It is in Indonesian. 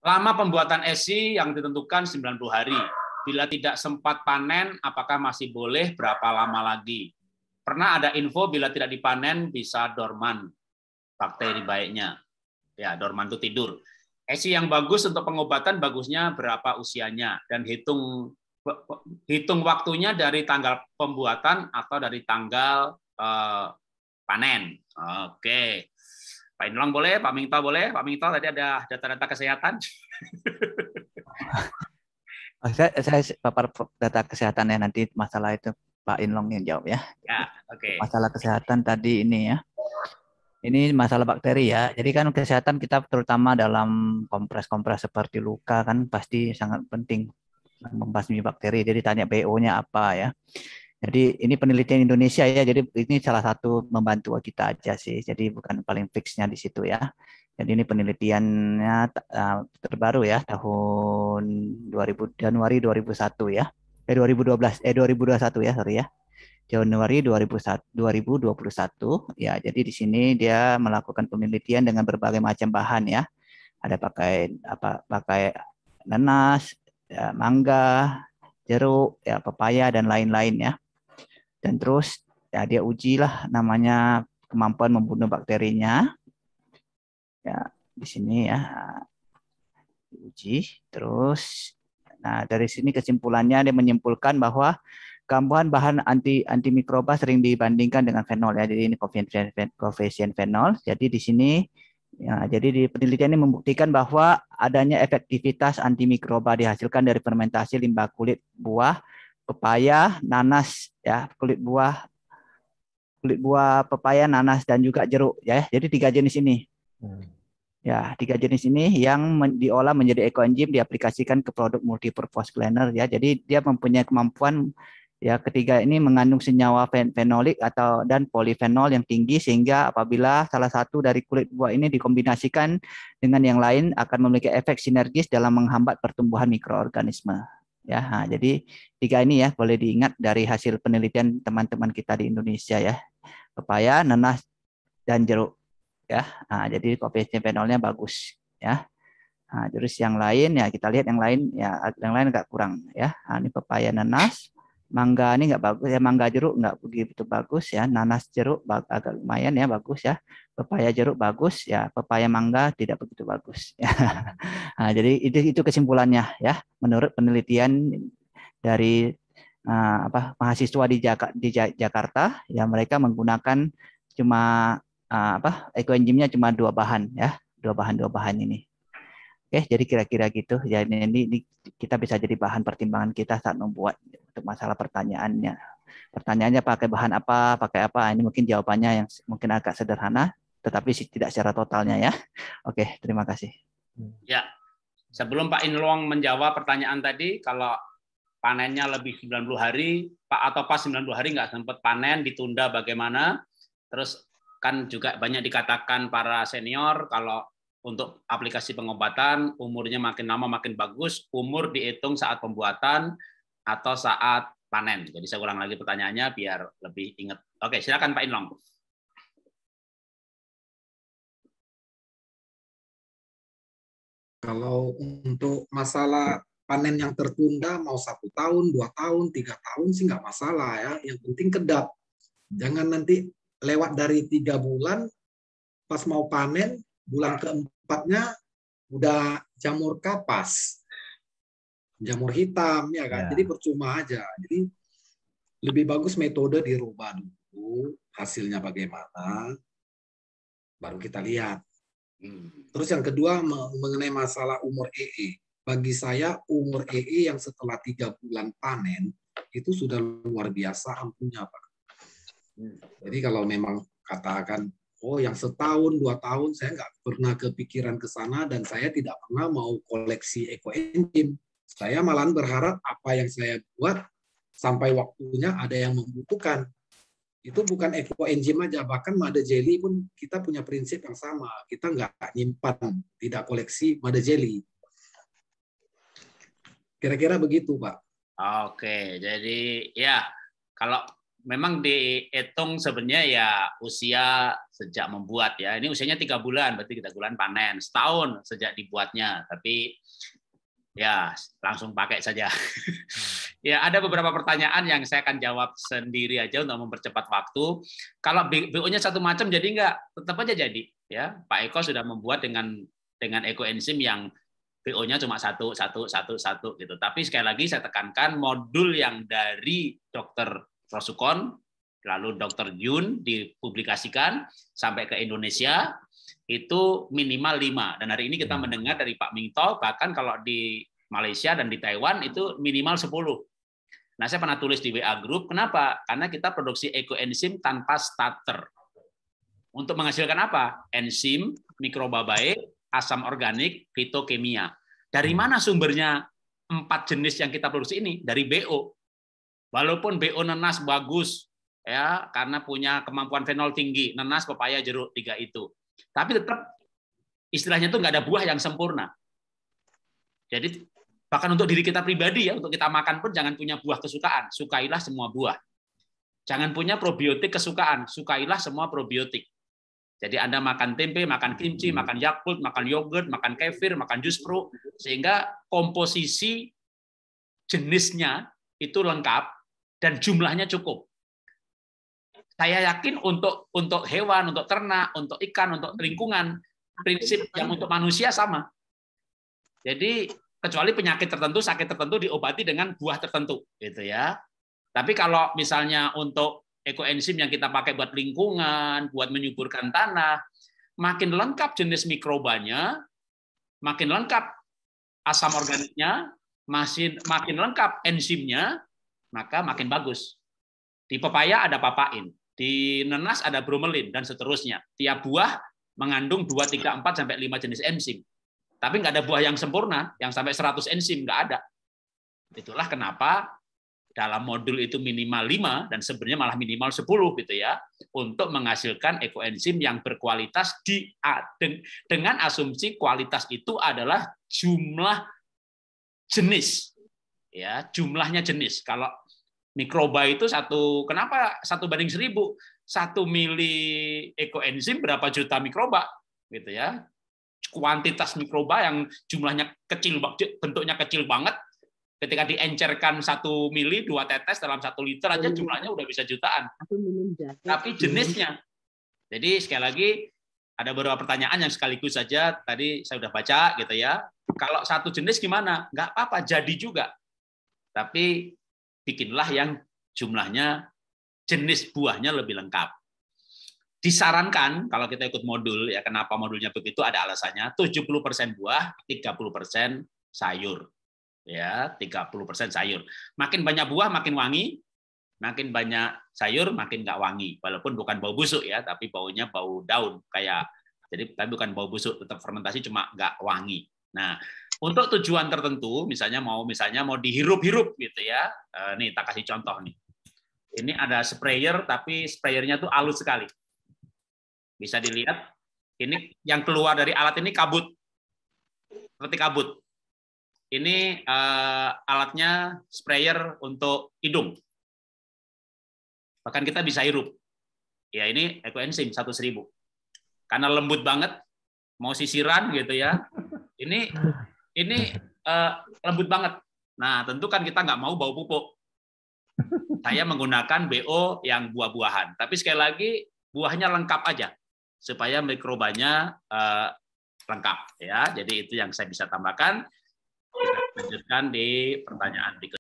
Lama pembuatan esi yang ditentukan 90 hari. Bila tidak sempat panen, apakah masih boleh? Berapa lama lagi? Pernah ada info bila tidak dipanen bisa dorman bakteri baiknya. Ya, dorman itu tidur. Esi yang bagus untuk pengobatan bagusnya berapa usianya dan hitung waktunya dari tanggal pembuatan atau dari tanggal panen. Oke. Pak Inlong boleh, Pak Mingto boleh. Pak Mingto tadi ada data-data kesehatan. Saya papar data kesehatan ya, nanti masalah itu Pak Inlong yang jawab ya. Ya, oke. Masalah kesehatan tadi ini ya. Ini masalah bakteri ya. Jadi kan kesehatan kita terutama dalam kompres-kompres seperti luka kan pasti sangat penting membasmi bakteri. Jadi tanya BO-nya apa ya. Jadi ini penelitian Indonesia ya. Jadi ini salah satu membantu kita aja sih. Jadi bukan paling fixnya di situ ya. Jadi ini penelitiannya terbaru ya, tahun 2000, Januari 2001 ya. 2012 2021 ya, sorry ya. Januari 2021 ya. Jadi di sini dia melakukan penelitian dengan berbagai macam bahan ya. Ada pakai nanas, ya, mangga, jeruk, ya pepaya dan lain-lain ya. Dan terus ya dia ujilah namanya kemampuan membunuh bakterinya. Ya, di sini ya diuji. Terus nah dari sini kesimpulannya dia menyimpulkan bahwa kambuhan bahan antimikroba sering dibandingkan dengan fenol ya. Jadi ini koefisien fenol. Jadi di sini ya, jadi di penelitian ini membuktikan bahwa adanya efektivitas antimikroba dihasilkan dari fermentasi limbah kulit buah, pepaya, nanas ya, kulit buah pepaya, nanas dan juga jeruk ya. Jadi 3 jenis ini. Ya, 3 jenis ini yang diolah menjadi ekoenzim diaplikasikan ke produk multipurpose cleaner ya. Jadi dia mempunyai kemampuan ya, ketiga ini mengandung senyawa fenolik atau dan polifenol yang tinggi sehingga apabila salah satu dari kulit buah ini dikombinasikan dengan yang lain akan memiliki efek sinergis dalam menghambat pertumbuhan mikroorganisme. Ya, nah, jadi 3 ini ya boleh diingat dari hasil penelitian teman-teman kita di Indonesia ya. Pepaya, nanas dan jeruk ya. Nah, jadi koefisien fenolnya bagus ya. Nah, terus yang lain ya kita lihat yang lain ya, yang lain agak kurang ya. Nah, ini pepaya, nanas, mangga ini nggak bagus ya, mangga jeruk nggak begitu bagus ya, nanas jeruk agak lumayan ya bagus ya, pepaya jeruk bagus ya, pepaya mangga tidak begitu bagus ya. Nah, jadi itu kesimpulannya ya menurut penelitian dari mahasiswa di Jakarta ya, mereka menggunakan cuma ekoenzimnya cuma 2 bahan ya, dua bahan ini. Oke, jadi kira-kira gitu. Ya, ini kita bisa jadi bahan pertimbangan kita saat membuat untuk masalah pertanyaannya. Pertanyaannya pakai bahan apa, pakai apa? Ini mungkin jawabannya yang mungkin agak sederhana, tetapi tidak secara totalnya ya. Oke, terima kasih. Ya, sebelum Pak Inlong menjawab pertanyaan tadi, kalau panennya lebih 90 hari, Pak atau pas 90 hari nggak sempat panen, ditunda bagaimana? Terus kan juga banyak dikatakan para senior kalau untuk aplikasi pengobatan umurnya makin lama makin bagus, umur dihitung saat pembuatan atau saat panen. Jadi saya ulang lagi pertanyaannya biar lebih ingat. Oke, silakan Pak Inlong. Kalau untuk masalah panen yang tertunda mau 1 tahun, 2 tahun, 3 tahun sih nggak masalah ya. Yang penting kedap. Jangan nanti lewat dari 3 bulan, pas mau panen, bulan keempatnya udah jamur kapas, jamur hitam ya kan. Jadi percuma aja. Jadi lebih bagus metode dirubah dulu, hasilnya bagaimana, baru kita lihat. Terus yang kedua mengenai masalah umur EE. Bagi saya umur EE yang setelah 3 bulan panen itu sudah luar biasa ampuhnya, Pak. Jadi kalau memang katakan, oh yang setahun, 2 tahun, saya nggak pernah kepikiran ke sana dan saya tidak pernah mau koleksi ekoenzim. Saya malahan berharap apa yang saya buat sampai waktunya ada yang membutuhkan. Itu bukan ekoenzim aja, bahkan made jelly pun kita punya prinsip yang sama. Kita nggak nyimpan, tidak koleksi made jelly. Kira-kira begitu, Pak. Oke, jadi ya kalau memang dihitung sebenarnya ya usia sejak membuat ya. Ini usianya 3 bulan, berarti 3 bulan panen. Setahun sejak dibuatnya, tapi ya langsung pakai saja. Ya, ada beberapa pertanyaan yang saya akan jawab sendiri aja untuk mempercepat waktu. Kalau BO-nya satu macam jadi enggak? Tetap aja jadi. Ya, Pak Eko sudah membuat dengan ekoenzim yang BO-nya cuma satu gitu. Tapi sekali lagi saya tekankan modul yang dari Dr. Rosukon, lalu Dr. Yun dipublikasikan sampai ke Indonesia itu minimal 5. Dan hari ini kita mendengar dari Pak Mingto, bahkan kalau di Malaysia dan di Taiwan itu minimal 10. Nah, saya pernah tulis di WA Group, kenapa? Karena kita produksi ekoenzim tanpa starter. Untuk menghasilkan apa? Enzim, mikroba baik, asam organik, fitokimia. Dari mana sumbernya 4 jenis yang kita produksi ini? Dari BO. Walaupun BO nenas bagus, ya karena punya kemampuan fenol tinggi, nenas, pepaya, jeruk, 3 itu. Tapi tetap istilahnya itu nggak ada buah yang sempurna. Jadi bahkan untuk diri kita pribadi ya, untuk kita makan pun jangan punya buah kesukaan, sukailah semua buah. Jangan punya probiotik kesukaan, sukailah semua probiotik. Jadi Anda makan tempe, makan kimchi, makan Yakult, makan yogurt, makan kefir, makan jus pro, sehingga komposisi jenisnya itu lengkap dan jumlahnya cukup. Saya yakin untuk hewan, untuk ternak, untuk ikan, untuk lingkungan, prinsip yang untuk manusia sama. Jadi kecuali penyakit tertentu, sakit tertentu diobati dengan buah tertentu, gitu ya. Tapi kalau misalnya untuk ekoenzim yang kita pakai buat lingkungan, buat menyuburkan tanah, makin lengkap jenis mikrobanya, makin lengkap asam organiknya, makin lengkap enzimnya, maka makin bagus. Di pepaya ada papain, di nenas ada bromelin, dan seterusnya. Tiap buah mengandung 2, 3, 4, sampai 5 jenis enzim. Tapi nggak ada buah yang sempurna, yang sampai 100 enzim, nggak ada. Itulah kenapa dalam modul itu minimal 5, dan sebenarnya malah minimal 10, gitu ya, untuk menghasilkan ekoenzim yang berkualitas dengan asumsi kualitas itu adalah jumlah jenis. Ya, jumlahnya jenis. Kalau mikroba itu kenapa 1/1000? 1 mili ekoenzim berapa juta mikroba, gitu ya. Kuantitas mikroba yang jumlahnya kecil, bentuknya kecil banget, ketika diencerkan 1 mili, 2 tetes dalam 1 liter aja jumlahnya udah bisa jutaan. Tapi jenisnya. Jadi sekali lagi ada beberapa pertanyaan yang sekaligus saja tadi saya udah baca, gitu ya. Kalau satu jenis gimana? Nggak apa-apa, jadi juga. Tapi bikinlah yang jumlahnya, jenis buahnya lebih lengkap. Disarankan kalau kita ikut modul, ya kenapa modulnya begitu, ada alasannya, 70% buah, 30% sayur. Ya, 30% sayur. Makin banyak buah makin wangi, makin banyak sayur makin nggak wangi. Walaupun bukan bau busuk ya, tapi baunya bau daun kayak, jadi tapi bukan bau busuk, tetap fermentasi cuma nggak wangi. Nah, untuk tujuan tertentu, misalnya mau dihirup-hirup gitu ya. Nih, tak kasih contoh nih. Ini ada sprayer, tapi sprayernya tuh halus sekali. Bisa dilihat, ini yang keluar dari alat ini kabut, seperti kabut. Ini alatnya sprayer untuk hidung. Bahkan kita bisa hirup. Ya, ini ekoenzim 1/1000. Karena lembut banget, mau sisiran gitu ya. Ini lembut banget. Nah, tentu kan kita nggak mau bau pupuk. Saya menggunakan BO yang buah-buahan. Tapi sekali lagi, buahnya lengkap aja, supaya mikrobanya lengkap. Ya, jadi itu yang saya bisa tambahkan. Kita lanjutkan di pertanyaan berikutnya.